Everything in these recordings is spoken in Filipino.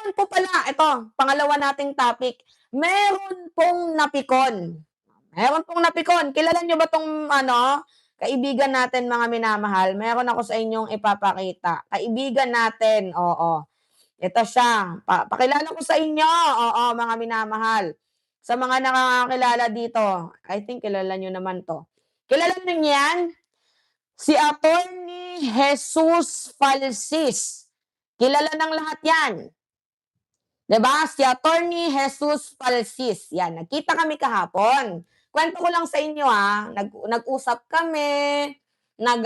Meron po pala, ito, pangalawa nating topic, meron pong napikon. Meron pong napikon. Kilala niyo ba 'tong ano, kaibigan natin mga minamahal? Meron ako sa inyong ipapakita. Kaibigan natin, oo. Ito siya, pakilala ko sa inyo, oo, mga minamahal. Sa mga nakakakilala dito, I think kilala niyo naman 'to. Kilala niyo 'yan? Si Attorney Jesus Falsis. Kilala ng lahat 'yan. 'Di ba? Si Attorney Jesus Falsis, 'yan. Nagkita kami kahapon. Kuwento ko lang sa inyo, nag-usap kami, nag,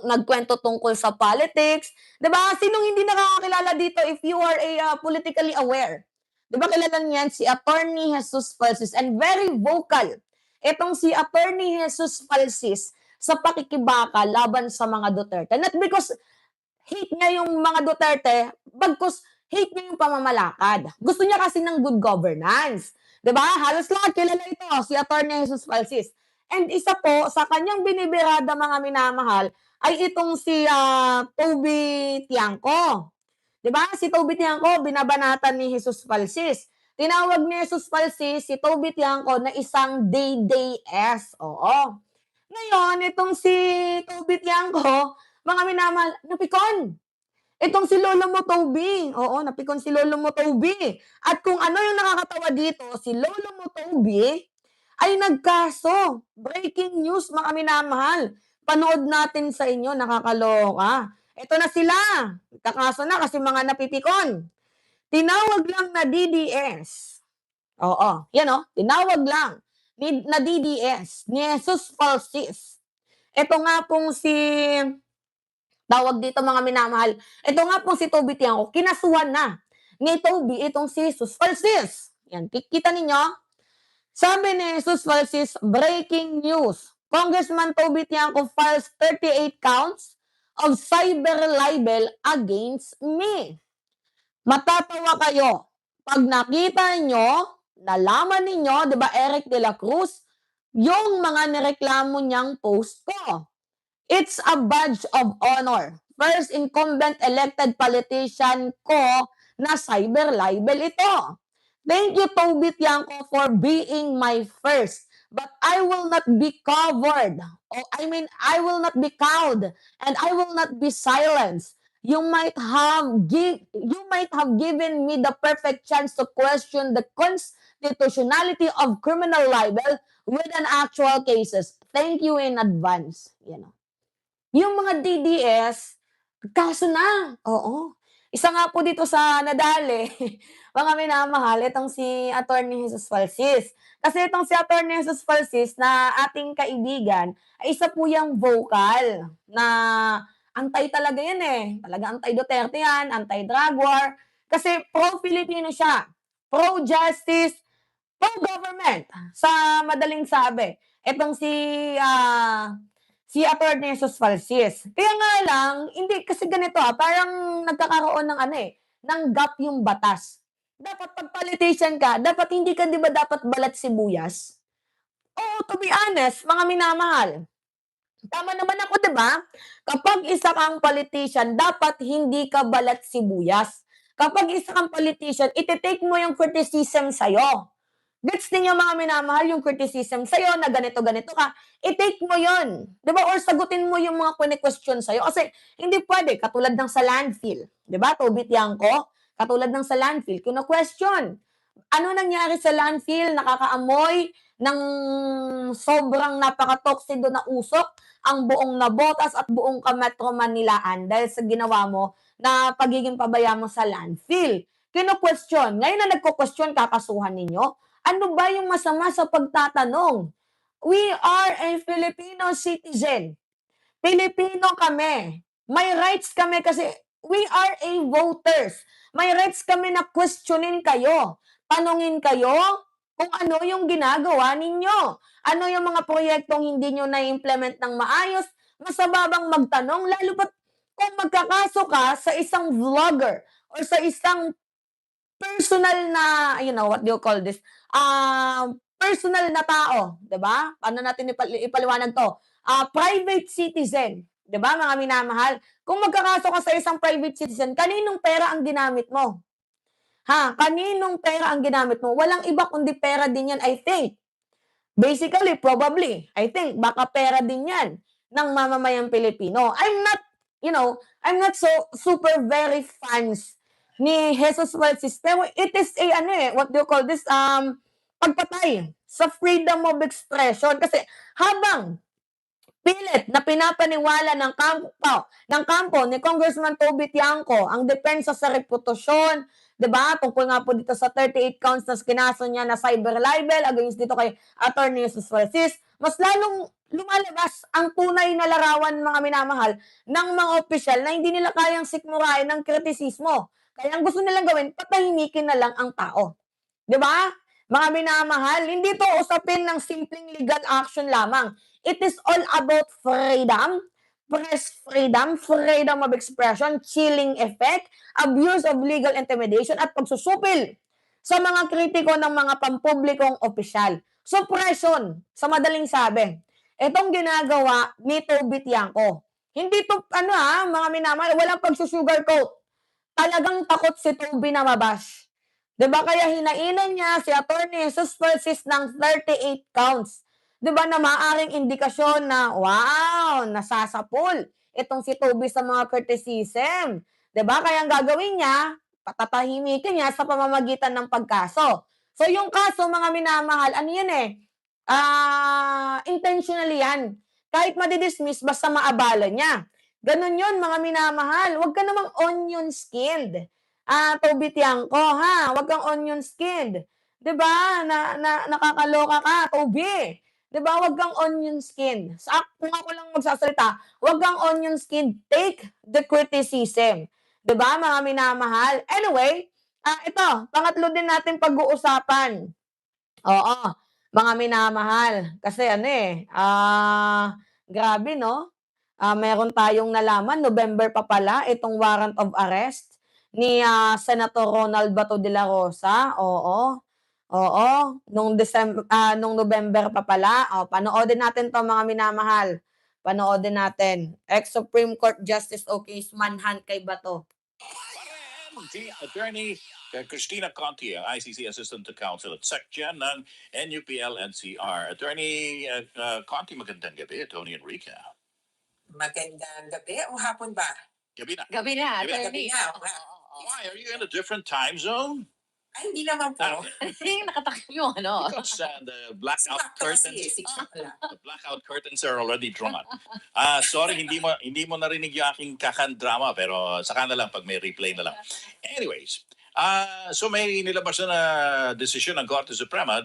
nagkuwento tungkol sa politics. 'Di ba? Sinong hindi nakakakilala dito if you are politically aware? 'Di ba kilala niyan si Attorney Jesus Falsis and very vocal. Itong si Attorney Jesus Falsis sa pakikibaka laban sa mga Duterte. Not because hate niya yung mga Duterte, bagkus hate niya yung pamamalakad. Gusto niya kasi ng good governance. 'Di ba? Halos lahat kilala ito, si Attorney Jesus Falsis. And isa po sa kanyang binibirada mga minamahal ay itong si Toby Tiangco. 'Di ba? Si Toby Tiangco binabanatan ni Jesus Falsis. Tinawag ni Jesus Falsis si Toby Tiangco na isang day-day-S. Oo. Ngayon, itong si Toby Tiangco, mga minamahal, napikon. Itong si Lolo mo Toby, oo, napikon si Lolo mo Toby. At kung ano yung nakakatawa dito, si Lolo mo Toby ay nagkaso. Breaking news, mga minamahal. Panood natin sa inyo, nakakaloka. Ito na sila. Kakaso na kasi mga napipikon. Tinawag lang na DDS. Oo, yan o, tinawag lang na DDS, ni Jesus Falsis. Ito nga pong si tawag dito mga minamahal. Ito nga pong si Toby Tiangco, kinasuhan na ni Toby itong si Jesus Falsis. Yan, kita ninyo? Sabi ni Jesus Falsis, breaking news. Congressman Toby Tiangco files 38 counts of cyber libel against me. Matatawa kayo pag nakita nyo, nalaman ninyo, di ba, Eric De La Cruz, yung mga nireklamo niyang post ko. It's a badge of honor. First incumbent elected politician ko na cyber libel ito. Thank you, Toby Tiangco, for being my first. But I will not be covered. I will not be cowed. And I will not be silenced. You might have given me the perfect chance to question the constitutionality of criminal libel with an actual cases. Thank you in advance. Yung mga DDS, kaso na, oo. Isa nga po dito sa nadali, mga minamahal, itong si Attorney Jesus Falsis. Kasi itong si Attorney Jesus Falsis na ating kaibigan, ay isa po yung vocal na antay talaga yan Talaga anti-Duterte yan, anti-drug war. Kasi pro-Filipino siya, pro-justice, pro-government, sa madaling sabi. Itong si Attorney Jesus Falsis. Kaya nga lang, hindi kasi ganito parang nagkakaroon ng ng gap yung batas. Dapat pag politician ka, dapat hindi ka 'di ba dapat balat sibuyas? Oo, to be honest, mga minamahal. Tama naman ako 'di ba? Kapag isa kang politician, dapat hindi ka balat sibuyas. Kapag isa kang politician, ite-take mo yung criticism sa'yo. Gets ninyo mga minamahal yung criticism sa'yo na ganito-ganito ka, i-take mo yon, 'di ba? Or sagutin mo yung mga kwene-question sa'yo kasi hindi pwede katulad ng sa landfill, 'di ba? Toby Tiangco, katulad ng sa landfill, kino-question. Ano nangyari sa landfill? Nakakaamoy ng sobrang napaka-toxido na usok ang buong Navotas at buong Metro Manilaan dahil sa ginawa mo na pagiging pabaya mo sa landfill. Kino-question. Ngayon na nagko-question, kakasuhan ninyo? Ano ba yung masama sa pagtatanong? We are a Filipino citizen. Pilipino kami. May rights kami kasi we are a voters. May rights kami na questionin kayo. Tanungin kayo kung ano yung ginagawa ninyo. Ano yung mga proyektong hindi nyo na-implement ng maayos. Masababang magtanong, lalo pat kung magkakaso ka sa isang vlogger or sa isang personal na, what do you call this? Personal na tao, 'di ba? Paano natin ipaliwanag 'to? Private citizen. 'Di ba, mga minamahal? Kung magkakaso ka sa isang private citizen, kaninong pera ang ginamit mo? Ha? Kaninong pera ang ginamit mo? Walang iba kundi pera din 'yan, I think. Basically, probably, I think baka pera din 'yan ng mamamayang Pilipino. I'm not so super very fans ni Jesus Francis, pero it is a ano, what do you call this, pagpatay sa freedom of expression. Kasi habang pilit na pinapaniwala ng kampo ni Congressman Toby Tiangco ang depensa sa reputasyon, 'di ba? Tungkol nga po dito sa 38 counts na kinaso niya na cyber libel against dito kay Attorney Jesus Francis, mas lalong lumalabas ang tunay na larawan, mga minamahal, ng mga opisyal na hindi nila kayang sikmurain ng kritisismo. Kaya ang gusto nilang gawin, patahimikin na lang ang tao. 'Di ba? Mga minamahal, hindi 'to usapin ng simpleng legal action lamang. It is all about freedom, press freedom, freedom of expression, chilling effect, abuse of legal intimidation, at pagsusupil sa mga kritiko ng mga pampublikong opisyal. Suppression, sa madaling sabi. Itong ginagawa ni Toby Tiangco. Hindi 'to mga minamahal, walang pagsu-sugarcoat. Talagang takot si Toby na mabash. 'Di ba, kaya hinainan niya si Attorney Jesus Francis ng 38 counts. 'Di ba, na maaaring indikasyon na, wow, nasasapul itong si Toby sa mga criticism. 'Di ba, kaya ang gagawin niya, patatahimikin niya sa pamamagitan ng pagkaso. So yung kaso, mga minamahal, ano yan intentionally yan. Kahit madidismiss, basta maabala niya. Ganun yun, mga minamahal. Huwag ka namang onion skinned. Toby Tiangco, ha? Huwag kang onion skinned. 'Di ba? Nakakaloka ka, Toby. 'Di ba? Huwag kang onion skinned. Kung ako lang magsasalita, huwag kang onion skinned. Take the criticism. 'Di ba, mga minamahal? Anyway, ito, pangatlo din natin pag-uusapan. Oo, mga minamahal. Kasi grabe 'no? Meron tayong nalaman, November pa pala itong warrant of arrest ni Senator Ronald Bato de la Rosa. Oo, oo, nung November pa pala. O, panoodin natin 'to, mga minamahal. Panoodin natin. Ex-Supreme Court Justice o-case manhunt kay Bato. Si Attorney Christina Conti, ang ICC Assistant to Counsel at SecGen ng NUPL-NCR. Attorney Conti, magandang gabi. Tony Enrique. Magandang gabi o hapon ba? Gabi na. Gabi na, Gabi na. attorney. Gabi na. Why? Are you in a different time zone? Ay, hindi naman po. Nakatakip yung ano. Because the blackout Sakto kasi, curtains, 6 o'clock. the blackout curtains are already drawn. Sorry, hindi mo narinig yung aking kakandrama, pero saka na lang pag may replay na lang. Anyways, so may nilabas na desisyon ng Korte Suprema